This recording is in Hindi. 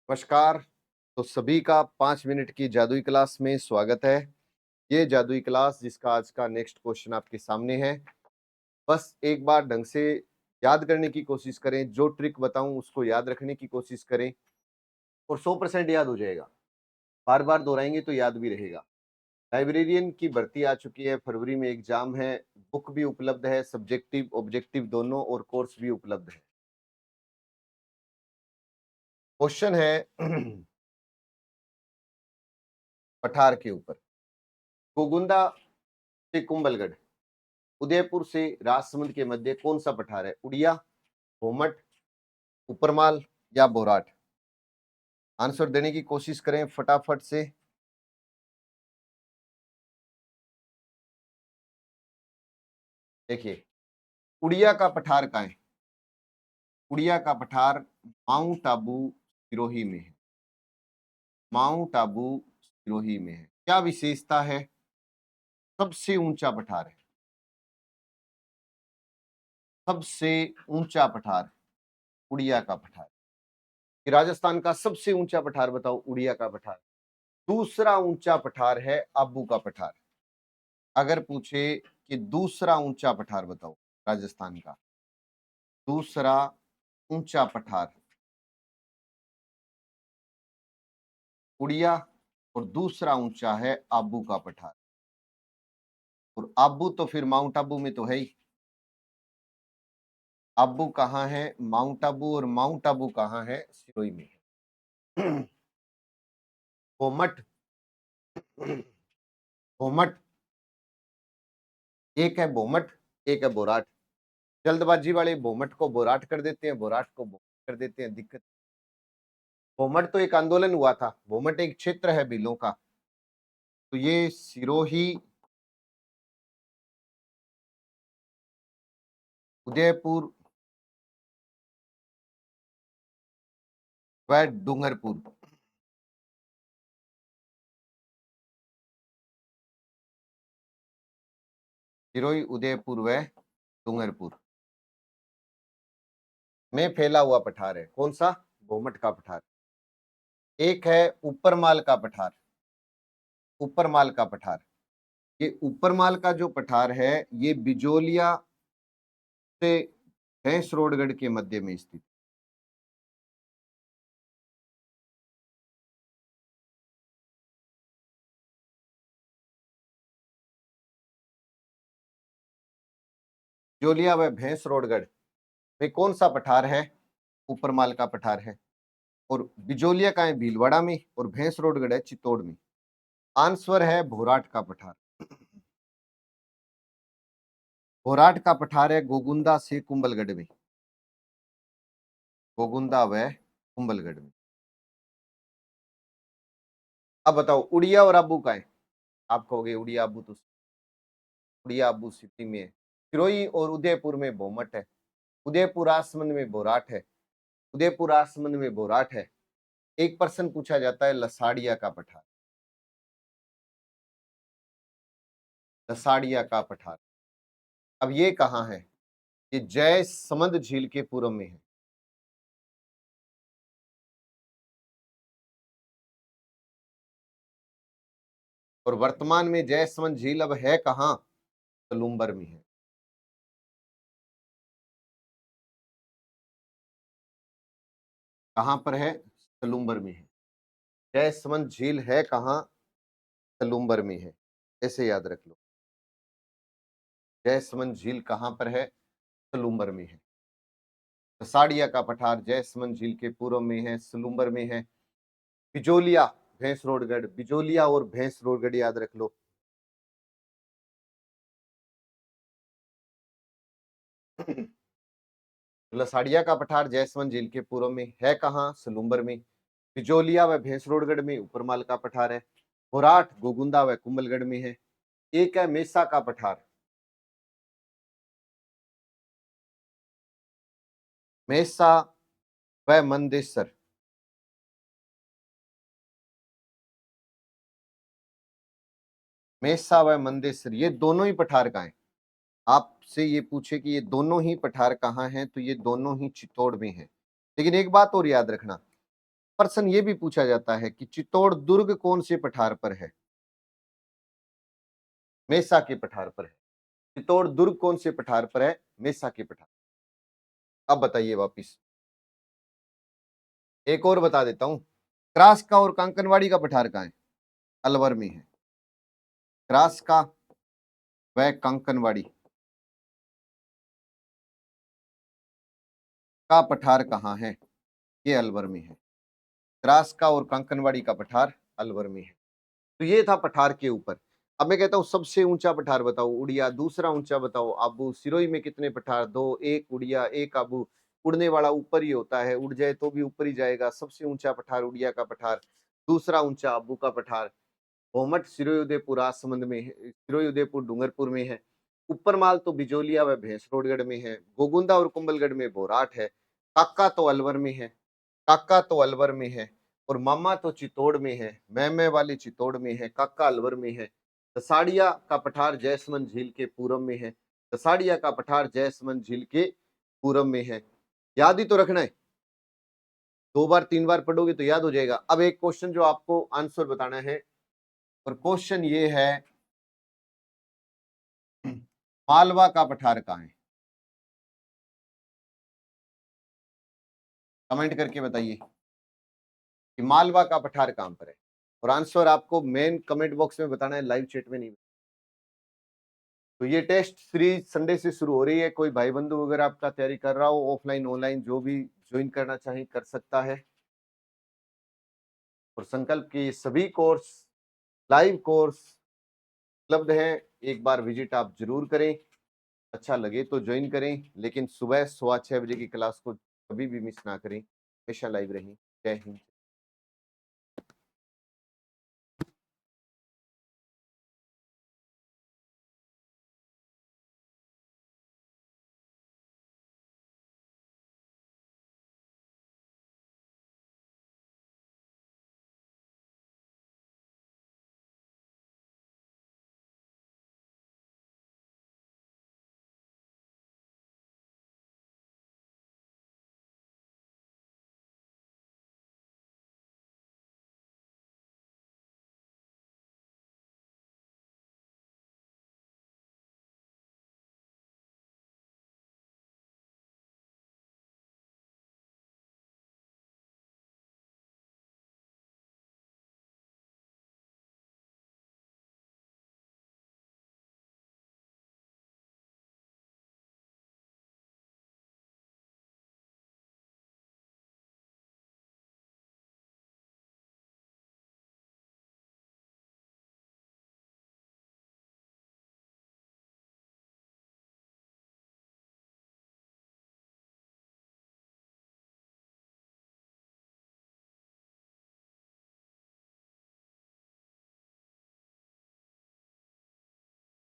नमस्कार। तो सभी का 5 मिनट की जादुई क्लास में स्वागत है। ये जादुई क्लास जिसका आज का नेक्स्ट क्वेश्चन आपके सामने है। बस एक बार ढंग से याद करने की कोशिश करें, जो ट्रिक बताऊं उसको याद रखने की कोशिश करें और 100% याद हो जाएगा। बार-बार दोहराएंगे तो याद भी रहेगा। लाइब्रेरियन की भर्ती आ चुकी है, फरवरी में एग्जाम है, बुक भी उपलब्ध है, सब्जेक्टिव, ऑब्जेक्टिव दोनों और कोर्स भी उपलब्ध है। क्वेश्चन है पठार के ऊपर। गोगुंदा से कुंभलगढ़, उदयपुर से राजसमंद के मध्य कौन सा पठार है? उड़िया, भोमट, उपरमाल या बोराट? आंसर देने की कोशिश करें फटाफट से। देखिए, उड़िया का पठार कहाँ है? उड़िया का पठार माउंट आबू सिरोही में है। माउंट आबू सिरोही में है। क्या विशेषता है? सबसे ऊंचा पठार है। सबसे ऊंचा पठार उड़िया का पठार। कि राजस्थान का सबसे ऊंचा पठार बताओ, उड़िया का पठार। दूसरा ऊंचा पठार है आबू का पठार। अगर पूछे कि दूसरा ऊंचा पठार बताओ राजस्थान का, दूसरा ऊंचा पठार उड़िया और दूसरा ऊंचा है आबू का पठार। और आबू तो फिर माउंट आबू में तो है ही। आबू कहाँ है? माउंट आबू। और माउंट आबू कहाँ है? सिरोही में है। बोमट, बोमट, एक है बोमट, एक है बोराट। जल्दबाजी वाले बोमट को बोराट कर देते हैं, बोराट को बोमट कर देते हैं। दिक्कत, बोमट तो एक आंदोलन हुआ था, बोमट एक क्षेत्र है भीलों का। तो ये सिरोही, उदयपुर व डूंगरपुर, सिरोही, उदयपुर व डूंगरपुर में फैला हुआ पठार है। कौन सा? भोमट का पठार। एक है ऊपरमाल का पठार। ऊपरमाल का पठार, ये ऊपरमाल का जो पठार है ये बिजोलिया से भैंसरोडगढ़ के मध्य में स्थित। बिजोलिया व भैंसरोडगढ़ में कौन सा पठार है? ऊपरमाल का पठार है। और बिजोलिया का है भीलवाड़ा में और भैंसरोडगढ़ है चित्तौड़ में। आंसर है भोराट का पठार। भोराट का पठार है गोगुंदा से कुंभलगढ़ में। गोगुंदा व कुंभलगढ़ में। अब बताओ उड़िया और आबू का है। आप कहोगे उड़िया आबू तो, उड़िया आबू सिटी में है। सिरोही और उदयपुर में बोमट है। उदयपुर आसमंद में बोराट है। उदयपुर आसमंद में बोराट है। एक प्रश्न पूछा जाता है लसाड़िया का पठार। लसाड़िया का पठार, अब ये कहाँ है? ये जयसमंद झील के पूर्व में है। और वर्तमान में जयसमंद झील अब है कहाँ? सलूम्बर में है। कहाँ पर है? सलूम्बर में है। जयसमंद झील है कहाँ? सलूम्बर में है। ऐसे याद रख लो। जयसमंद झील कहाँ पर है? सलूम्बर में है। लसाड़िया का पठार जयसमंद झील के पूर्व में है, सलूम्बर में है। बिजोलिया, भैंसरोडगढ़, बिजोलिया और भैंसरोडगढ़ याद रख लो। लसाड़िया का पठार जयसमंद झील के पूर्व में है कहाँ? सलूम्बर में। बिजोलिया व भैंसरोडगढ़ में ऊपरमाल का पठार है। होराट, गोगुंदा व कुंभलगढ़ में है। एक है मेसा का पठार। मेसा व मंदेसर। मेसा व मंदेसर ये दोनों ही पठार कहाँ हैं? आपसे ये पूछे कि ये दोनों ही पठार कहाँ हैं, तो ये दोनों ही चित्तौड़ में हैं। लेकिन एक बात और याद रखना, प्रश्न ये भी पूछा जाता है कि चित्तौड़ दुर्ग कौन से पठार पर है? मेसा के पठार पर है। चित्तौड़ दुर्ग कौन से पठार पर है? मेसा के पठार। अब बताइए वापिस। एक और बता देता हूं, क्रास का और कांकनवाड़ी का पठार कहाँ है? अलवर में है। क्रास का व कांकनवाड़ी का पठार कहाँ है? ये अलवर में है। क्रास का और कांकनवाड़ी का पठार अलवर में है। तो ये था पठार के ऊपर। अब मैं कहता हूँ सबसे ऊंचा पठार बताओ, उड़िया। दूसरा ऊंचा बताओ, आबू। सिरोही में कितने पठार? 2, एक उड़िया, एक आबू। उड़ने वाला ऊपर ही होता है, उड़ जाए तो भी ऊपर ही जाएगा। सबसे ऊंचा पठार उड़िया का पठार, दूसरा ऊंचा आबू का पठार। भोमट सिरोही उदयपुर राजसमंद में है, सिरोही उदयपुर डूंगरपुर में है। ऊपर माल तो बिजोलिया व भैंसरोडगढ़ में है। गोगुंदा और कुंभलगढ़ में बोराट है। काका तो अलवर में है, काका तो अलवर में है। और मामा तो चित्तौड़ में है, मैमे वाली चित्तौड़ में है, काका अलवर में है। दसाड़िया का पठार जयसमंद झील के पूरब में है। दसाड़िया का पठार जयसमंद झील के पूरब में है। याद ही तो रखना है, 2 बार 3 बार पढ़ोगे तो याद हो जाएगा। अब एक क्वेश्चन जो आपको आंसर बताना है, और क्वेश्चन ये है, मालवा का पठार कहाँ है? कमेंट करके बताइए कि मालवा का पठार कहां पर है। और आंसर आपको मेन कमेंट बॉक्स में बताना है, लाइव चैट में नहीं। तो ये टेस्ट सीरीज संडे से शुरू हो रही है। कोई भाई बंधु वगैरह आपका तैयारी कर रहा हो, ऑफलाइन ऑनलाइन जो भी ज्वाइन करना चाहे कर सकता है। और संकल्प के सभी कोर्स, लाइव कोर्स उपलब्ध हैं। एक बार विजिट आप जरूर करें, अच्छा लगे तो ज्वाइन करें, लेकिन सुबह 6:15 बजे की क्लास को कभी भी मिस ना करें। हमेशा लाइव रहें। जय हिंद।